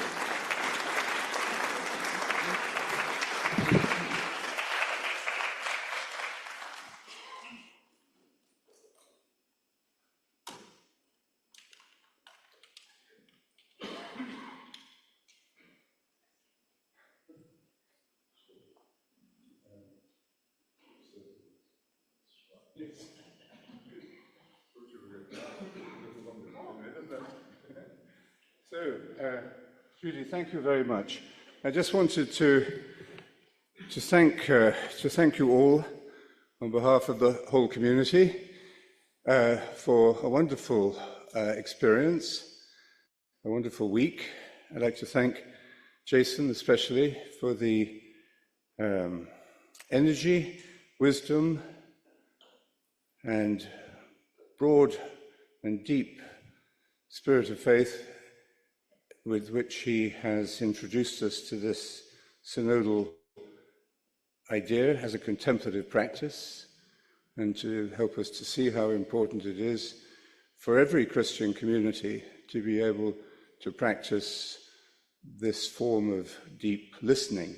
Speaker 11: So, Judy, thank you very much. I just wanted to thank you all on behalf of the whole community for a wonderful experience, a wonderful week. I'd like to thank Jason especially for the energy, wisdom, and broad and deep spirit of faith with which he has introduced us to this synodal idea as a contemplative practice, and to help us to see how important it is for every Christian community to be able to practice this form of deep listening,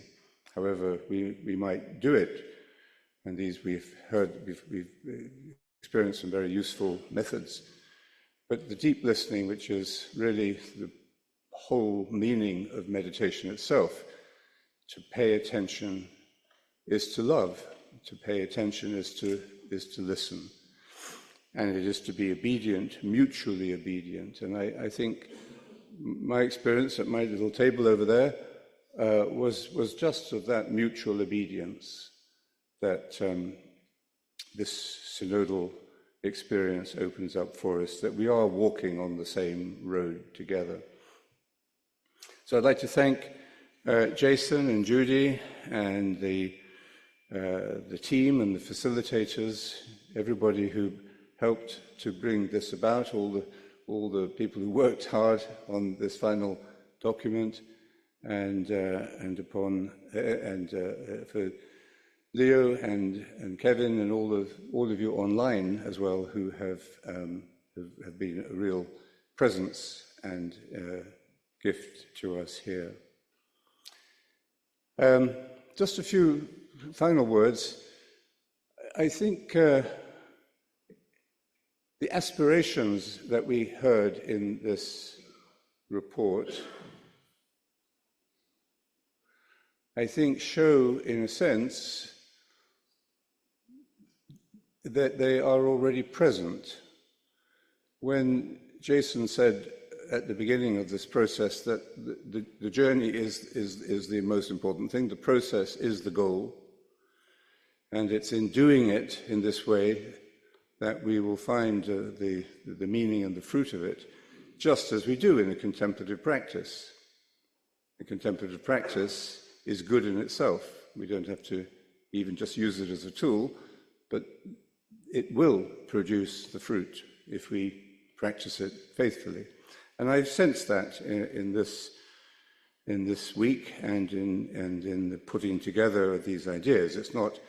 Speaker 11: however we might do it. And these we've experienced some very useful methods. But the deep listening, which is really the whole meaning of meditation itself, to pay attention is to love, to pay attention is to listen, and it is to be obedient, mutually obedient. And I think my experience at my little table over there was just of that mutual obedience that this synodal experience opens up for us, that we are walking on the same road together. So I'd like to thank Jason and Judy and the team and the facilitators, everybody who helped to bring this about, all the people who worked hard on this final document, and for Leo and Kevin and all of you online as well, who have been a real presence and gift to us here. Just a few final words. I think the aspirations that we heard in this report, I think, show, in a sense, that they are already present. When Jason said at the beginning of this process that the journey is the most important thing, the process is the goal, and it's in doing it in this way that we will find the meaning and the fruit of it, just as we do in a contemplative practice. A contemplative practice is good in itself. We don't have to even just use it as a tool, but it will produce the fruit if we practice it faithfully. And I've sensed that in this week and in the putting together of these ideas. It's not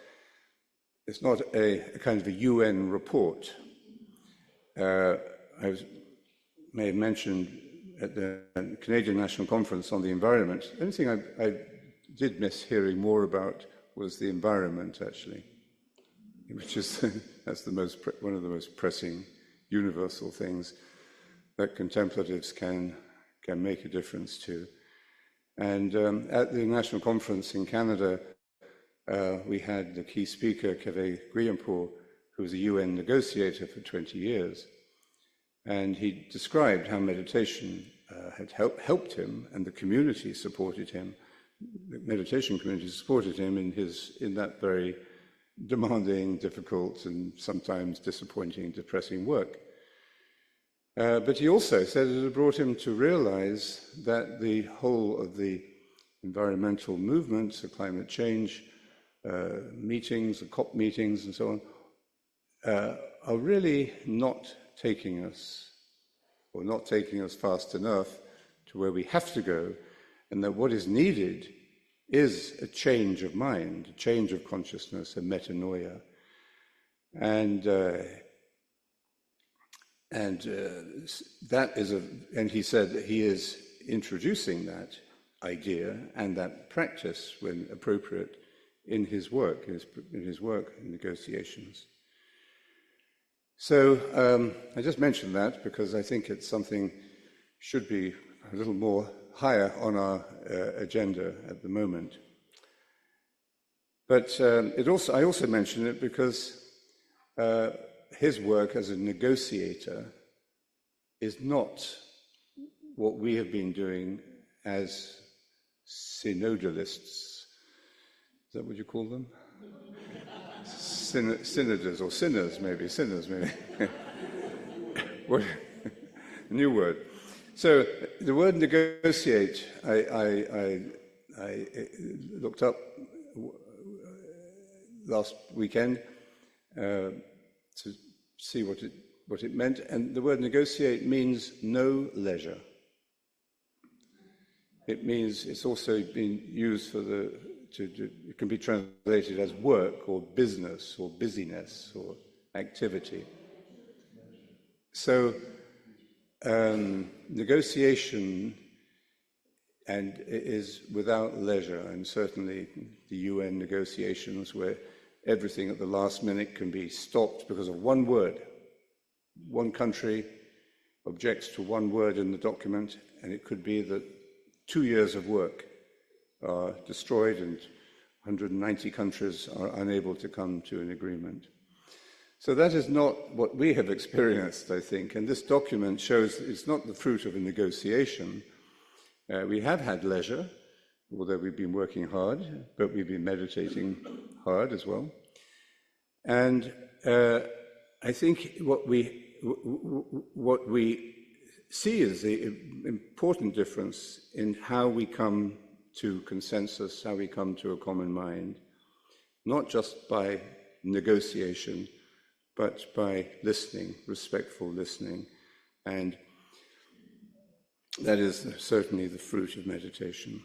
Speaker 11: a kind of a UN report. I may have mentioned at the Canadian National Conference on the environment. The only thing I did miss hearing more about was the environment, actually, which is that's one of the most pressing universal things that contemplatives can make a difference to. And at the National Conference in Canada, we had the key speaker, Kevin Guillemot, who was a UN negotiator for 20 years. And he described how meditation had helped him, and the community supported him, meditation community supported him in that very demanding, difficult, and sometimes disappointing, depressing work. But he also said it had brought him to realize that the whole of the environmental movements, the climate change meetings, the COP meetings, and so on, are really not taking us fast enough to where we have to go, and that what is needed is a change of mind, a change of consciousness, a metanoia. And that is and he said that he is introducing that idea and that practice, when appropriate, in his work, in negotiations. So I just mentioned that because I think it's something should be a little more higher on our agenda at the moment. But I also mention it because his work as a negotiator is not what we have been doing as synodalists. Is that what you call them? Synoders, or sinners maybe. What? New word. So the word negotiate, I looked up last weekend to see what it meant, and the word negotiate means no leisure. It means it's also been used for it can be translated as work or business or busyness or activity. So negotiation is without leisure, and certainly the UN negotiations, where everything at the last minute can be stopped because of one word. One country objects to one word in the document, and it could be that 2 years of work are destroyed and 190 countries are unable to come to an agreement. So that is not what we have experienced, I think, and this document shows that it's not the fruit of a negotiation. We have had leisure, although we've been working hard, but we've been meditating hard as well. And I think what we see is the important difference in how we come to consensus, how we come to a common mind, not just by negotiation, but by listening, respectful listening. And that is certainly the fruit of meditation.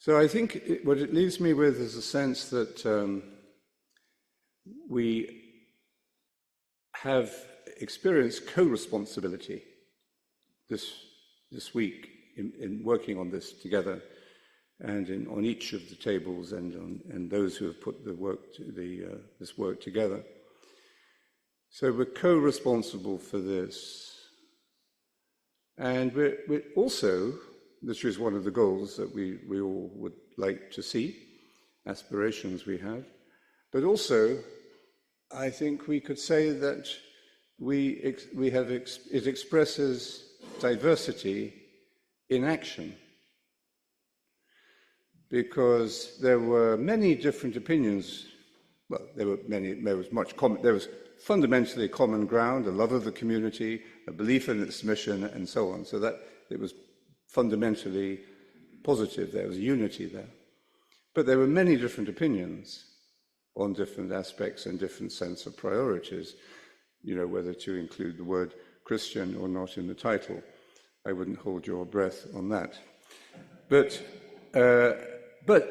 Speaker 11: So I think what it leaves me with is a sense that we have experienced co-responsibility this week in working on this together, and on each of the tables, and those who have put this work together. So we're co-responsible for this, and we're also, this is one of the goals that we all would like to see, aspirations we have, but also I think we could say that it expresses diversity in action, because there were many different opinions. Well, there was fundamentally common ground, a love of the community, a belief in its mission, and so on. So that it was fundamentally positive. There was unity there. But there were many different opinions on different aspects and different sense of priorities, whether to include the word Christian or not in the title. I wouldn't hold your breath on that. But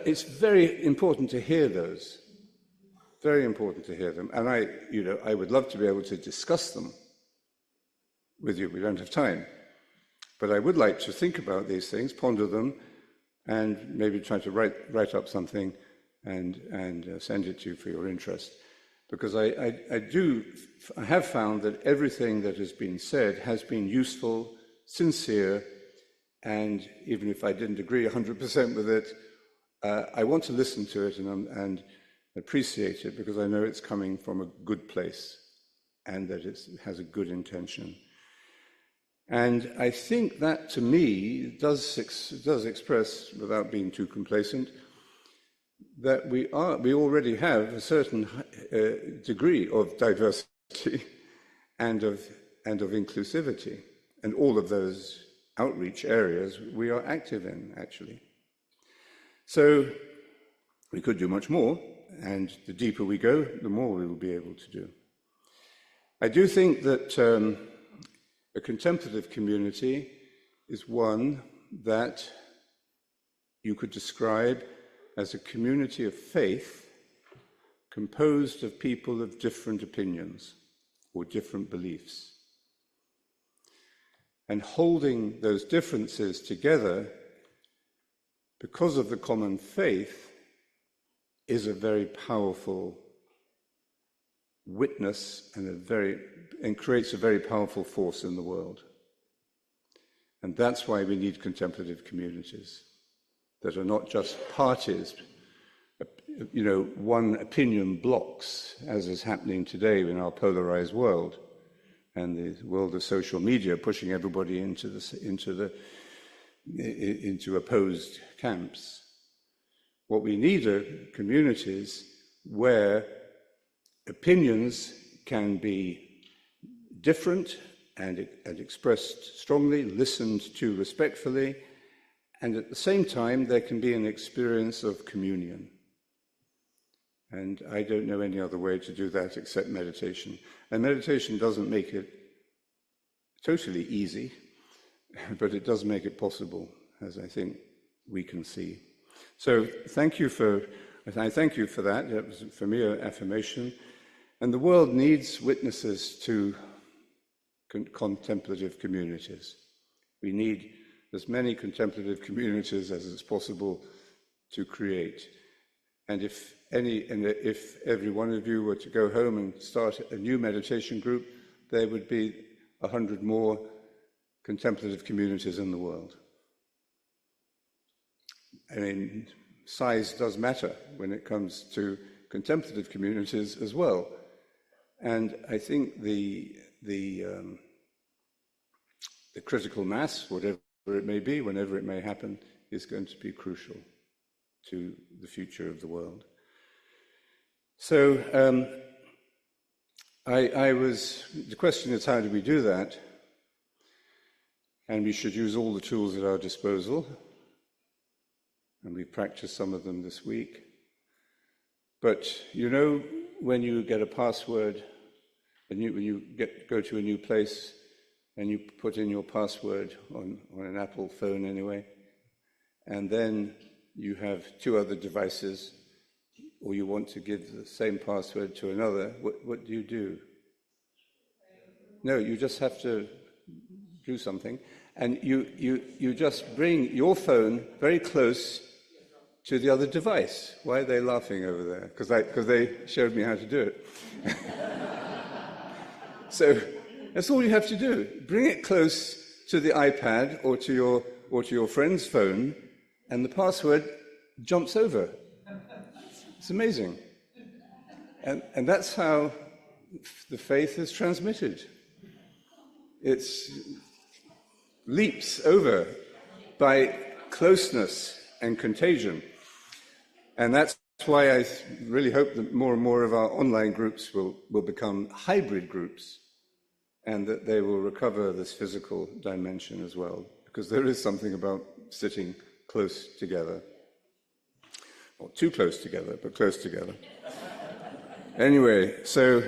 Speaker 11: it's very important to hear those. Very important to hear them. And I would love to be able to discuss them with you. We don't have time. But I would like to think about these things, ponder them, and maybe try to write up something and send it to you for your interest. Because I have found that everything that has been said has been useful, sincere, and even if I didn't agree 100% with it, I want to listen to it and appreciate it, because I know it's coming from a good place and that it has a good intention. And I think that, to me, does express, without being too complacent, that we already have a certain degree of diversity and of inclusivity, and all of those outreach areas we are active in, actually. So we could do much more, and the deeper we go, the more we will be able to do. I do think that a contemplative community is one that you could describe as a community of faith composed of people of different opinions or different beliefs. And holding those differences together because of the common faith is a very powerful witness and creates a very powerful force in the world. And that's why we need contemplative communities that are not just parties, one opinion blocks, as is happening today in our polarized world and the world of social media, pushing everybody into opposed camps. What we need are communities where opinions can be different and expressed strongly, listened to respectfully, and at the same time there can be an experience of communion. And I don't know any other way to do that except meditation. And meditation doesn't make it totally easy, but it does make it possible, as I think we can see. So I thank you for that. That was, for me, an affirmation. And the world needs witnesses to contemplative communities. We need as many contemplative communities as is possible to create. And if every one of you were to go home and start a new meditation group, there would be 100 more contemplative communities in the world. I mean, size does matter when it comes to contemplative communities as well. And I think the critical mass, whatever it may be, whenever it may happen, is going to be crucial to the future of the world. So the question is, how do we do that? And we should use all the tools at our disposal. And we practiced some of them this week. But when you get a password, and when you go to a new place, and you put in your password on an Apple phone anyway, and then you have two other devices, or you want to give the same password to another, what do you do? No, you just have to do something, and you just bring your phone very close to the other device. Why are they laughing over there? Because they showed me how to do it. So that's all you have to do. Bring it close to the iPad or to your friend's phone, and the password jumps over. It's amazing. And that's how the faith is transmitted. It leaps over by closeness and contagion. And that's why I really hope that more and more of our online groups will become hybrid groups, and that they will recover this physical dimension as well, because there is something about sitting close together. Not too close together, but close together. Anyway, so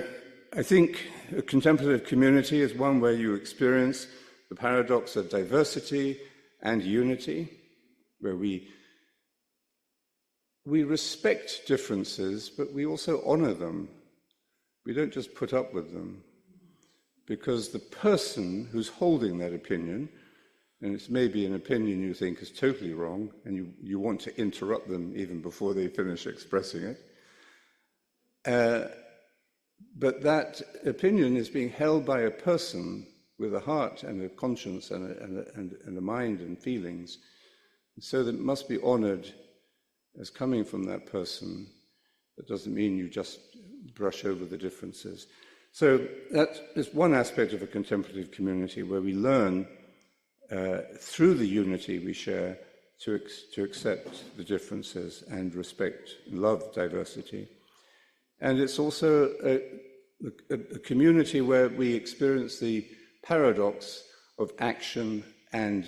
Speaker 11: I think a contemplative community is one where you experience the paradox of diversity and unity, where we respect differences, but we also honor them. We don't just put up with them, because the person who's holding that opinion, and it's maybe an opinion you think is totally wrong, and you want to interrupt them even before they finish expressing it, but that opinion is being held by a person with a heart and a conscience and a mind and feelings, so that it must be honored as coming from that person. That doesn't mean you just brush over the differences. So that is one aspect of a contemplative community where we learn through the unity we share to accept the differences and respect and love diversity. And it's also a community where we experience the paradox of action and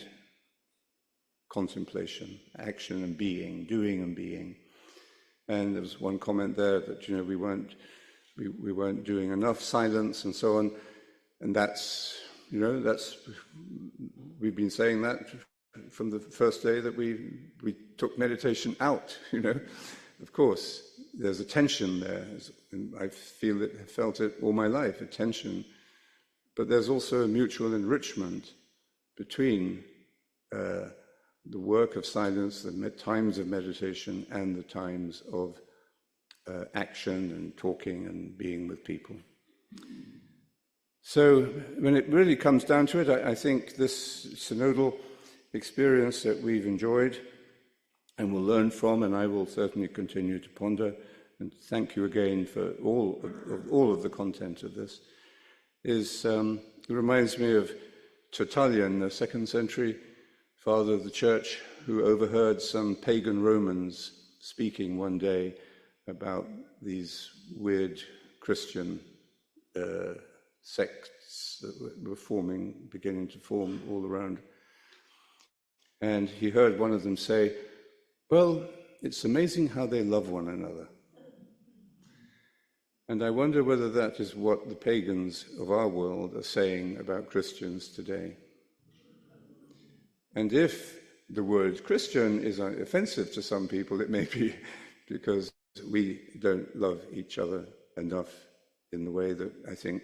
Speaker 11: contemplation, action and being, doing and being. And there was one comment there that, you know, we weren't doing enough silence and so on. And that's, you know, we've been saying that from the first day that we took meditation out, you know. Of course, there's a tension there. And I felt it all my life, a tension. But there's also a mutual enrichment between the work of silence, the times of meditation, and the times of action and talking and being with people. So when it really comes down to it, I think this synodal experience that we've enjoyed and will learn from, and I will certainly continue to ponder, and thank you again for all of the content of this, it reminds me of Tertullian, the 2nd century father of the church, who overheard some pagan Romans speaking one day about these weird Christian sects that were beginning to form all around. And he heard one of them say, "Well, it's amazing how they love one another." And I wonder whether that is what the pagans of our world are saying about Christians today. And if the word Christian is offensive to some people, it may be because we don't love each other enough in the way that I think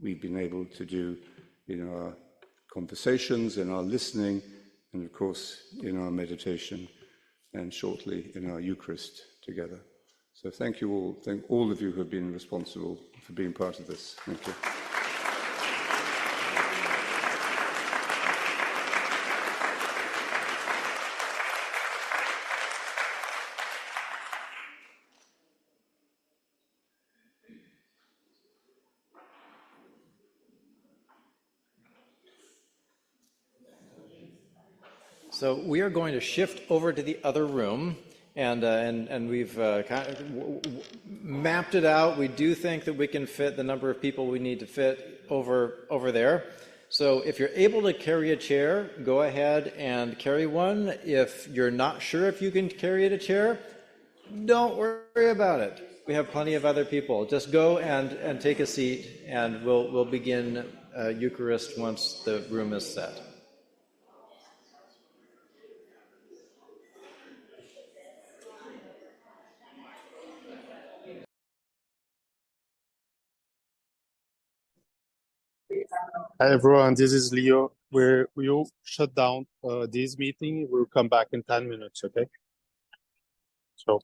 Speaker 11: we've been able to do in our conversations, in our listening, and of course in our meditation, and shortly in our Eucharist together. So thank you all. Thank all of you who have been responsible for being part of this. Thank you.
Speaker 12: So we are going to shift over to the other room, and we've kind of mapped it out. We do think that we can fit the number of people we need to fit over there. So if you're able to carry a chair, go ahead and carry one. If you're not sure if you can carry a chair, don't worry about it. We have plenty of other people. Just go and take a seat, and we'll begin Eucharist once the room is set.
Speaker 8: Hi everyone, this is Leo. We'll shut down this meeting. We'll come back in 10 minutes, okay? So